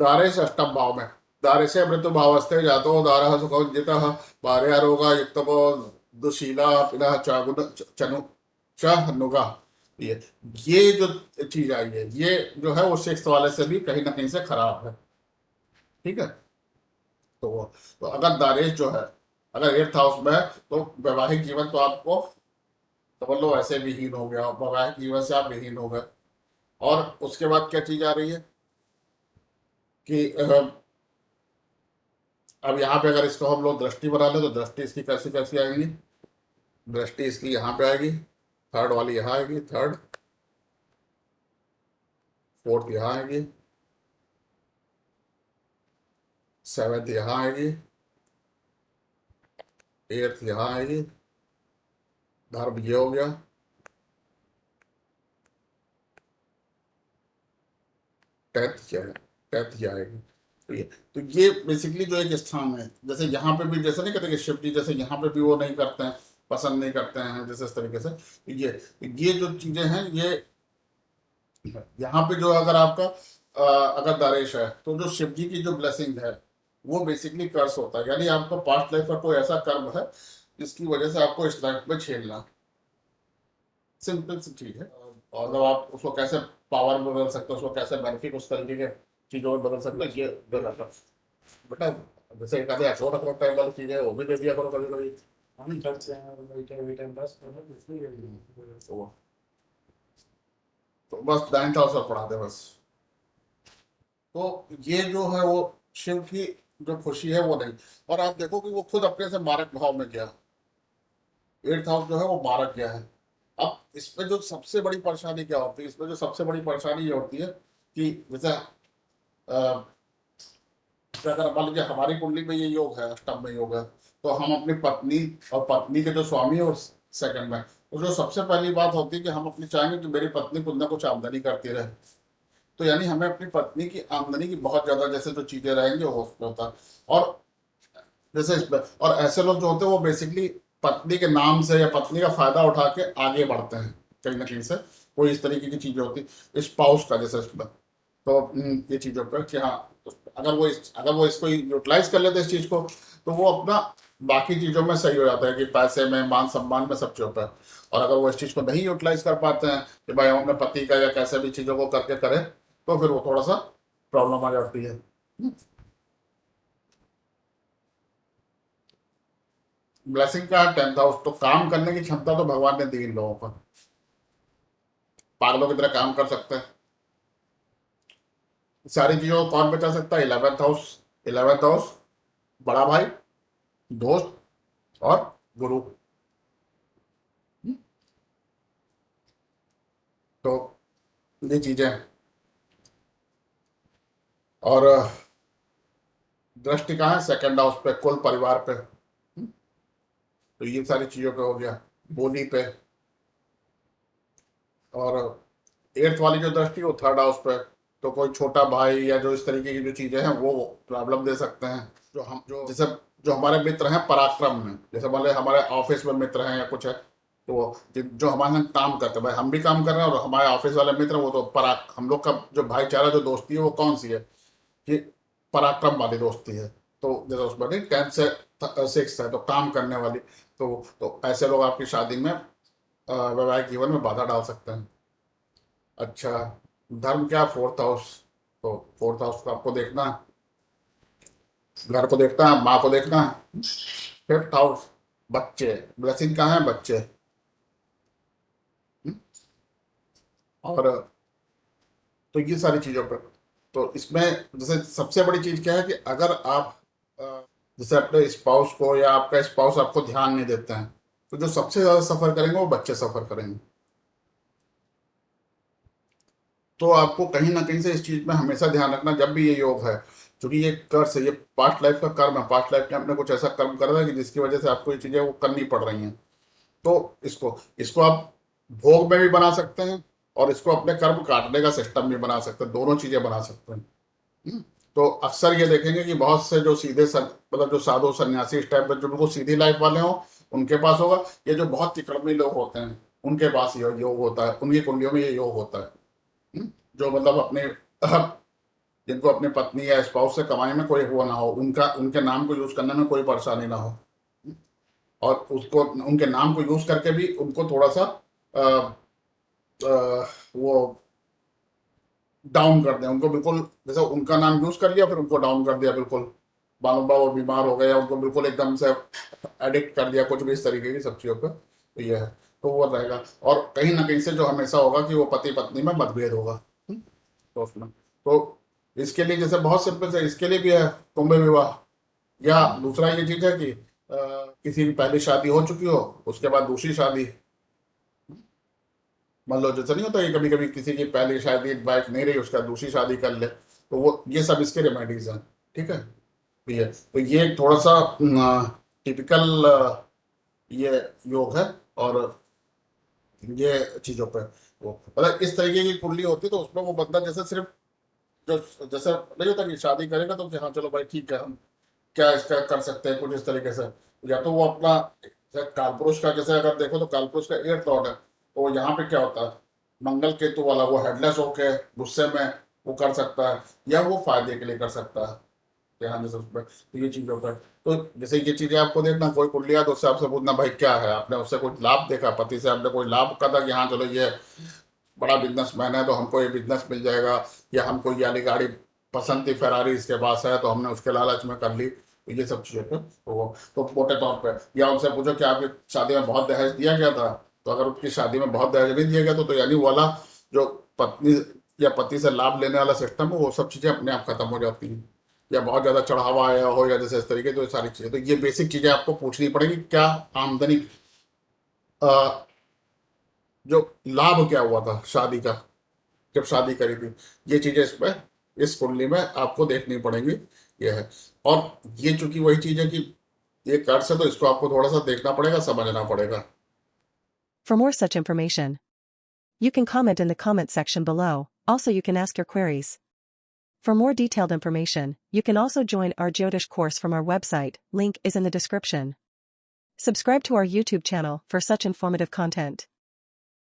दारेश अष्टम भाव में, दारेशे मृत्यु भावस्थे जातो दारः सुखोज्जितः भार्यारोगा युक्तपो दुशीला पिनः चागुन चनु नुगा। ये ये जो चीज आई है, ये जो है वो सिक्स वाले से भी कहीं ना कहीं से खराब है। ठीक है। तो अगर दारेश जो है, अगर एट्थ हाउस में है, तो वैवाहिक जीवन तो आपको समझ लो ऐसे विहीन हो गया, वैवाहिक जीवन से आप विहीन हो गए। और उसके बाद क्या चीज आ रही है कि अब यहाँ पे अगर इसको हम लोग दृष्टि बना ले, तो दृष्टि इसकी कैसी कैसी आएगी? दृष्टि इसकी यहाँ पे आएगी, थर्ड वाली यहाँ आएगी, थर्ड, फोर्थ यहाँ आएगी, सेवेंथ यहाँ आएगी, एट्थ यहाँ आएगी। धर्म ये हो गया, टेंथ क्या है? टेंथ ये आएगी। तो ये बेसिकली जो एक स्थान है, जैसे यहाँ पे भी जैसे नहीं कहते कि शिव जी जैसे यहाँ पे भी वो नहीं करते हैं, पसंद नहीं करते हैं, जैसे इस तरीके से। ये जो चीजें हैं, ये यहाँ पे जो अगर आपका अगर दारेश है, तो जो शिव जी की जो ब्लेसिंग है वो बेसिकली कर्स होता है, यानी आपका पास्ट लाइफ का कोई ऐसा कर्म है जिसकी वजह से आपको इस लाइफ में झेलना। सिंपल सी चीज है। और जब आप उसको कैसे पावर में बदल सकते हो, उसको कैसे बेनिफिट उस तरीके के चीजों में बदल सकते हो, ये बदल बेटा। जैसे एक आधे अखरोट अखरोट टाइम वाली चीज है, वो भी दे दिया करो कभी कभी। हम करते हैं वही टाइम बस इसलिए तो तो बस 9,000 पढ़ा दे बस। तो ये जो है वो शिव की जो खुशी है वो नहीं। और आप देखो कि वो खुद अपने से मारक भाव में गया, एट्थ हाउस जो है वो मारक गया है। अब इसमें जो सबसे बड़ी परेशानी क्या होती है, इसमें जो सबसे बड़ी परेशानी ये होती है कि जैसे अगर मान लीजिए हमारी कुंडली में ये योग है, अष्टम में योग है, तो हम अपनी पत्नी और पत्नी के जो स्वामी और सेकंड में, तो जो सबसे पहली बात होती है कि हम अपनी चाहेंगे कि मेरी पत्नी कुछ ना कुछ आमदनी करती रहे। तो यानी हमें अपनी पत्नी की आमदनी की बहुत ज्यादा जैसे जो चीजें रहेंगे वो उसमें होता है। और जैसे इसमें और ऐसे लोग जो होते हैं वो बेसिकली पत्नी के नाम से या पत्नी का फायदा उठा के आगे बढ़ते हैं कहीं ना कहीं से। कोई इस तरीके की चीजें होती स्पाउस का जैसे इसमें। तो ये चीजों पर कि हाँ, तो अगर वो इसको यूटिलाइज कर लेते इस चीज को, तो वो अपना बाकी चीजों में सही हो जाता है कि पैसे में, मान सम्मान में, सब चीजों पर। और अगर वो इस चीज को नहीं यूटिलाइज कर पाते हैं कि भाई हम अपने पति का या कैसे भी चीजों को करके करें, तो फिर वो थोड़ा सा प्रॉब्लम आ जाती है। ब्लेसिंग का 10th हाउस, तो काम करने की क्षमता तो भगवान ने दी इन लोगों को, पागलों की तरह काम कर सकते हैं। सारी चीजों को कौन बचा सकता है? 11th house. 11th हाउस बड़ा भाई, दोस्त और गुरु। तो ये चीजें हैं। और दृष्टि कहाँ है? सेकंड हाउस पे, कुल परिवार पे। तो ये सारी चीजों पे हो गया, बोली पे। और एट्थ वाली जो दृष्टि वो थर्ड हाउस पे। तो कोई छोटा भाई या जो इस तरीके की जो चीजें हैं वो प्रॉब्लम दे सकते हैं। जो जैसे जो हमारे मित्र हैं पराक्रम में, जैसे मान लो हमारे ऑफिस में मित्र हैं या कुछ है, तो जो हमारे साथ काम करते हैं, भाई हम भी काम कर रहे हैं और हमारे ऑफिस वाले मित्र हैं, वो तो पराक हम लोग का जो भाईचारा जो दोस्ती है वो कौन सी है कि पराक्रम वाली दोस्ती है। तो जैसे उसमें नहीं 10 से 6 है, तो काम करने वाली। तो ऐसे लोग आपकी शादी में वैवाहिक जीवन में बाधा डाल सकते हैं। अच्छा, धर्म क्या? Fourth house. तो फोर्थ हाउस को आपको देखना है, घर को देखना है, माँ को देखना है। फिफ्थ हाउस, बच्चे, ब्लेसिंग कहाँ है? बच्चे। हम्म? और तो ये सारी चीजों पर, तो इसमें जैसे सबसे बड़ी चीज क्या है कि अगर आप जैसे अपने स्पाउस को या आपका स्पाउस आपको ध्यान नहीं देते हैं, तो जो सबसे ज्यादा सफर करेंगे वो बच्चे सफर करेंगे। तो आपको कहीं ना कहीं से इस चीज में हमेशा ध्यान रखना जब भी ये योग है, क्योंकि ये कर्स है, ये पास्ट लाइफ का कर्म है। पास्ट लाइफ में आपने कुछ ऐसा कर्म करा है कि जिसकी वजह से आपको ये चीजें वो करनी पड़ रही हैं। तो इसको इसको आप भोग में भी बना सकते हैं, और इसको अपने कर्म काटने का सिस्टम भी बना सकते हैं, दोनों चीजें बना सकते हैं। हम्म? तो अक्सर ये देखेंगे कि बहुत से जो मतलब जो साधु सन्यासी इस टाइप में जो बिल्कुल सीधी लाइफ वाले हों, उनके पास होगा। ये जो बहुत तिकड़मी लोग होते हैं, उनके पास ये योग होता है, उनकी कुंडलियों में ये योग होता है। जो मतलब अपने जिनको अपनी पत्नी या स्पाउस से कमाई में कोई वो ना हो, उनके नाम को यूज करने में कोई परेशानी ना हो, और उसको उनके नाम को यूज करके भी उनको थोड़ा सा वो डाउन कर दें, उनको बिल्कुल जैसे उनका नाम यूज कर लिया फिर उनको डाउन कर दिया, बिल्कुल मानो वो बीमार हो गए या उनको बिल्कुल एकदम से एडिक्ट कर दिया, कुछ भी इस तरीके की सब चीज़ों पे, तो ये है, तो वो रहेगा। और कहीं ना कहीं से जो हमेशा होगा कि वो पति पत्नी में मतभेद होगा। तो उसमें तो इसके लिए जैसे बहुत सिंपल से इसके लिए भी है कुंभ विवाह। या दूसरा ये चीज है कि किसी की पहली शादी हो चुकी हो, उसके बाद दूसरी शादी, मान लो जैसे नहीं होता कि कभी कभी किसी की पहली शादी वाइफ नहीं रही, उसका दूसरी शादी कर ले, तो वो ये सब इसके रेमेडीज हैं। ठीक है, तो ये थोड़ा सा टिपिकल ये योग है। और ये चीजों पे वो मतलब इस तरीके की कुंडली होती है, तो उसमें वो बंदा जैसे सिर्फ जो जैसे नहीं होता कि शादी करेगा तो कि हाँ चलो भाई ठीक है, हम क्या इसका कर सकते हैं कुछ इस तरीके से, या तो वो अपना कालपुरुष का जैसे अगर देखो तो कालपुरुष का 8th लॉर्ड है, तो यहाँ पे क्या होता है मंगल केतु वाला, वो हेडलेस होके गुस्से में वो कर सकता है, या वो फायदे के लिए कर सकता है, ध्यान जैसे उसमें, तो ये चीज होता है। तो जैसे ये चीजें आपको देखना, कोई कुंडली है तो उससे आपसे पूछना भाई क्या है, आपने उससे कुछ लाभ देखा, पति से आपने कोई लाभ कहा था कि हाँ चलो ये बड़ा बिजनेसमैन है तो हमको ये बिजनेस मिल जाएगा, या हमको ये वाली गाड़ी पसंद थी फेरारी इसके पास है तो हमने उसके लालच में कर ली, तो ये सब चीजें पे तो मोटे तौर पे। या उनसे पूछो कि आपकी शादी में बहुत दहेज दिया गया था, तो अगर उसकी शादी में बहुत दहेज नहीं दिया गया तो यानी वो वाला जो पत्नी या पति से लाभ लेने वाला सिस्टम है वो सब चीजें अपने आप खत्म हो जाती हैं, या बहुत ज्यादा चढ़ावा आया हो या जैसे इस तरीके, तो ये सारी चीजें, तो ये बेसिक चीजें आपको पूछनी पड़ेगी, क्या आमदनी जो लाभ क्या हुआ था शादी का, जब शादी करी थी, ये चीजें इसमें इस कुंडली में आपको देखनी पड़ेंगी। ये है, और ये चूंकि वही चीज है कि ये कर्ज है तो इसको आपको थोड़ा सा देखना पड़ेगा, समझना पड़ेगा। For more such information, you can comment in the comment section below. Also, you can ask your queries. For more detailed information, you can also join our Jyotish course from our website. Link is in the description. Subscribe to our YouTube channel for such informative content.